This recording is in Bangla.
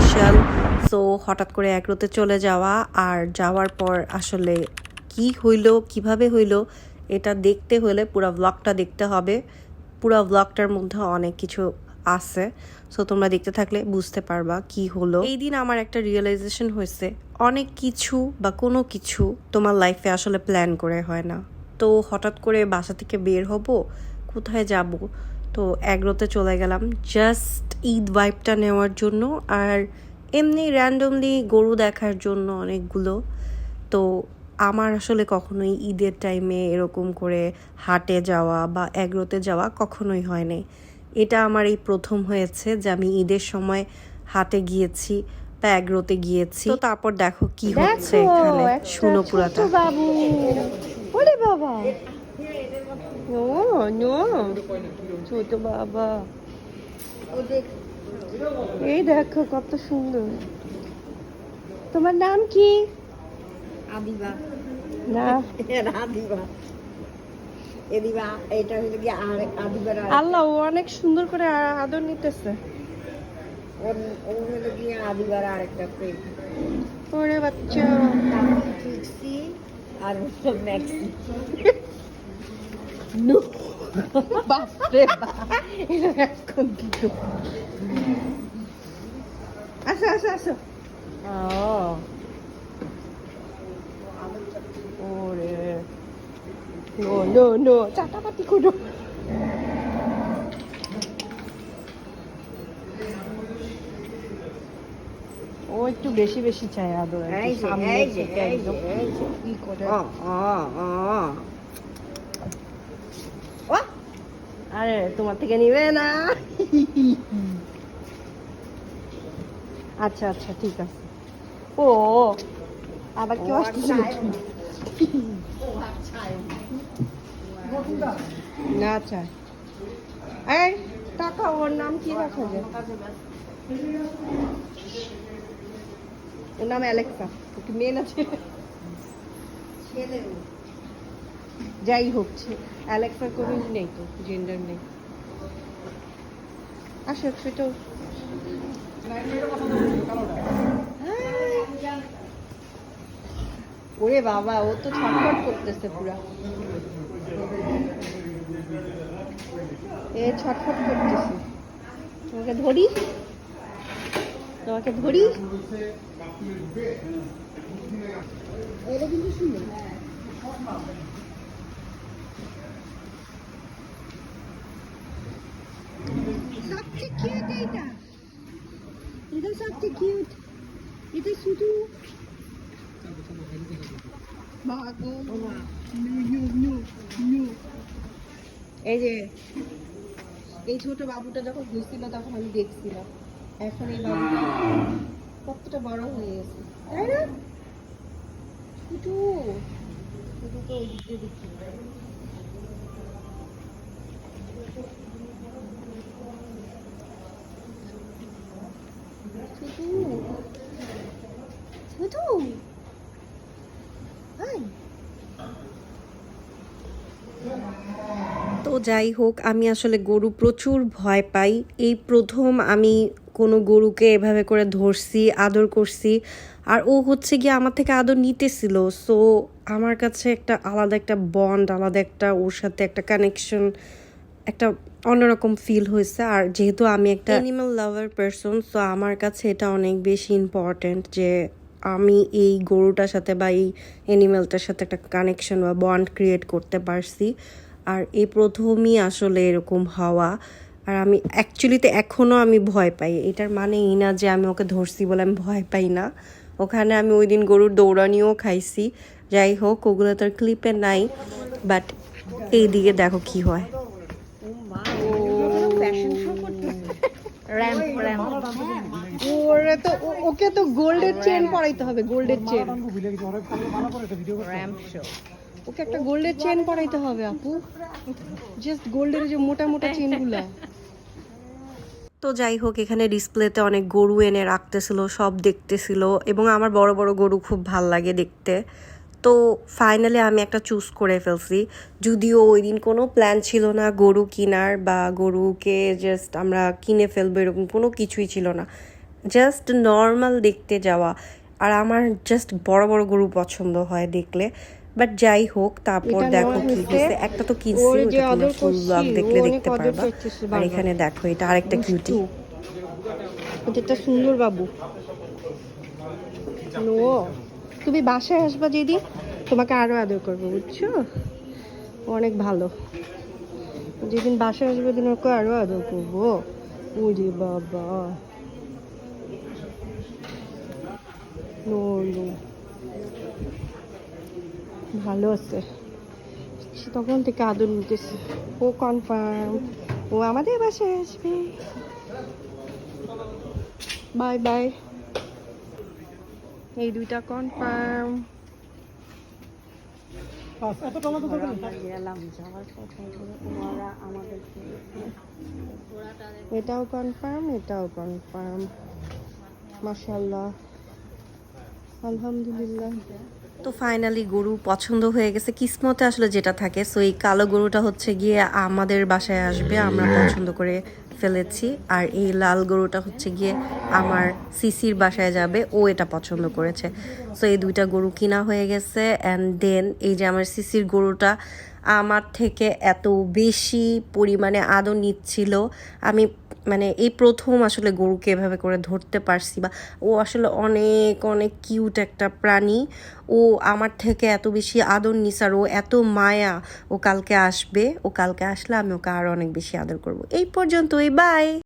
স্পেশাল। সো হঠাৎ করে এগ্রোতে চলে যাওয়া, আর যাওয়ার পর আসলে কি হইলো, কিভাবে হইলো, এটা দেখতে হলে পুরো ব্লগটা দেখতে হবে। পুরো ব্লগটার মধ্যে অনেক কিছু আছে, সো তোমরা দেখতে থাকলে বুঝতে পারবা কি হলো। এই দিন আমার একটা রিয়েলাইজেশন হয়েছে, অনেক কিছু বা কোনো কিছু তোমার লাইফে আসলে প্ল্যান করে হয় না। তো হঠাৎ করে বাসা থেকে বের হব, কোথায় যাব, তো এগ্রোতে চলে গেলাম জাস্ট ঈদ ভাইবটা নেওয়ার জন্য, আর এমনি র্যান্ডমলি গরু দেখার জন্য অনেকগুলো। তো আমার আসলে কখনোই ঈদের টাইমে এরকম করে হাটে যাওয়া বা এগ্রোতে যাওয়া কখনোই হয় নাই। এটা আমার এই প্রথম হয়েছে যে আমি ঈদের সময় হাটে গিয়েছি বা এগ্রোতে গিয়েছি। তো তারপর দেখো কি হচ্ছে এখানে, শুনো পুরাটা। বাবু, ওরে বাবা, নো নো, ছোট বাবা, এই দেখো কত সুন্দর। তোমার নাম কি? আদিবা না, আদিবা এদিবা, এটা হলো কি আর আদিবার আল্লাহ, ও অনেক সুন্দর করে আদর নিতেছে। ও হলো কি আদিবার আরেকটা প্রেম। ওরে বাচ্চা, ট্রিক্সি আর ম্যাক্সি। নো বাপরে বাপ, এটা এখন কি করব? আসো আসো আসো। ওরে, নো নো নো, চাটাপাতি করো। ও একটু বেশি বেশি চায় আদর, এই যে এই যে এই যে এই যে কি করে। ও ও ও আরে তোমার থেকে নিবে না। আচ্ছা আচ্ছা ঠিক আছে। ও আবার কেউ আসছে না? চায়। এই টাকা, ওর নাম কি রাখা যায়? ওর নাম অ্যালেক্সা। একটু মেয়ে না ছেলে? ছেলে। যাই হোক, অ্যালেক্সার কোনো নেই, তো জেন্ডার নেই। আসো সেটা। ওরে বাবা, ও তো ছটফট করতেছে পুরা। এ ছটফট করতেছে। তোমাকে ধরি, তোমাকে ধরি। এটা কিন্তু সুন্দর। সবচেয়ে কিউট এইটা, এটা সবচেয়ে কিউট। এটা শুধু এই যে এই ছোট বাবুটা যখন ঘুরছিল তখন আমি দেখছিলাম, এখন এই বাবুটা কতটা বড় হয়ে গেছে, তাই না? শুধু শুধু তো ওই দিক দিয়ে দেখছি। শুধু তো যাই হোক, আমি আসলে গরু প্রচুর ভয় পাই। এই প্রথম আমি কোনো গরুকে এভাবে করে ধরছি, আদর করছি, আর ও হচ্ছে গিয়ে আমার থেকে আদর নিতেছিল। সো আমার কাছে একটা আলাদা একটা বন্ড, আলাদা একটা ওর সাথে একটা কানেকশন, একটা অন্যরকম ফিল হয়েছে। আর যেহেতু আমি একটা অ্যানিমাল লাভার পারসন, সো আমার কাছে এটা অনেক বেশি ইম্পর্ট্যান্ট যে আমি এই গরুটার সাথে বা এই অ্যানিমেলটার সাথে একটা কানেকশন বা বন্ড ক্রিয়েট করতে পারছি। আর এই প্রথমই আসলে এরকম হওয়া। আর আমি অ্যাকচুয়ালিতে এখনও আমি ভয় পাই, এটার মানে এই না যে আমি ওকে ধরছি বলে আমি ভয় পাই না। ওখানে আমি ওই দিন গরুর দৌড়ানিও খাইছি। যাই হোক, ওগুলো তোর ক্লিপে নাই, বাট এই দিকে দেখো কি হয়। ওরে তো ওকে তো গোল্ডের চেন পরাইতে হবে, গোল্ডের চেন। ওকে একটা গোল্ডের চেন পরাইতে হবে আপু, জাস্ট গোল্ডের যে মোটা মোটা চেনগুলা। তো যাই হোক, এখানে ডিসপ্লেতে অনেক গরু এনে রাখতেছিল, সব দেখতেছিল, এবং আমার বড় বড় গরু খুব ভাল লাগে দেখতে। তো ফাইনালি আমি একটা চুজ করে ফেলছি, যদিও ওই দিন কোনো প্ল্যান ছিল না গরু কেনার বা গরুকে জাস্ট আমরা কিনে ফেলবো, এরকম কোনো কিছুই ছিল না। জাস্ট নর্মাল দেখতে যাওয়া। আর আমার জাস্ট বড় বড় গরু পছন্দ হয় দেখলে। বাট যাই হোক, তারপর এটা দেখো নেওয়া কি হয়েছে। হয়েছে। একটা তো কিনছি, ওর যে ওটা তোমরা আদর ফুল ব্লগ করছি, দেখলে ও অনেক দেখতে আদর পারবা। করতেছে আর বারবার। এখানে দেখো, এটা আরেকটা কিউটি। দুষ্টু। এটা একটা সুন্দর বাবু। নো, তুমি বাসায় আসবা দিদি, তোমাকে আরো আদর করবো, বুঝছো? ও অনেক ভালো। যেদিন বাসায় আসবে দিন ওকে আরো আদর করবো। ওরে বাবা, নো নো, ভালো আছে। সে তখন থেকে আদর নিতেছে। ও কনফার্ম ও আমাদের বাসায় আসবে। Bye bye. এই দুইটা কনফার্ম। এটাও কনফার্ম, এটাও কনফার্ম। মাশাআল্লাহ, আলহামদুলিল্লাহ। তো ফাইনালি গরু পছন্দ হয়ে গেছে, কিসমতে আসলে যেটা থাকে। সো এই কালো গরুটা হচ্ছে গিয়ে আমাদের বাসায় আসবে, আমরা পছন্দ করে ফেলেছি। আর এই লাল গরুটা হচ্ছে গিয়ে আমার সিসির বাসায় যাবে, ও এটা পছন্দ করেছে। সো এই দুইটা গরু কিনা হয়ে গেছে। অ্যান্ড দেন এই যে আমার সিসির গরুটা আমার থেকে এত বেশি পরিমাণে আদর নিচ্ছিল, আমি মানে এই প্রথম আসলে গরুকে এভাবে করে ধরতে পারছি। বা ও আসলে অনেক অনেক কিউট একটা প্রাণী। ও আমার থেকে এত বেশি আদর নিছে, আর ও এত মায়া। ও কালকে আসবে, ও কালকে আসলে আমি ওকে আরও অনেক বেশি আদর করব। এই পর্যন্তই, বাই।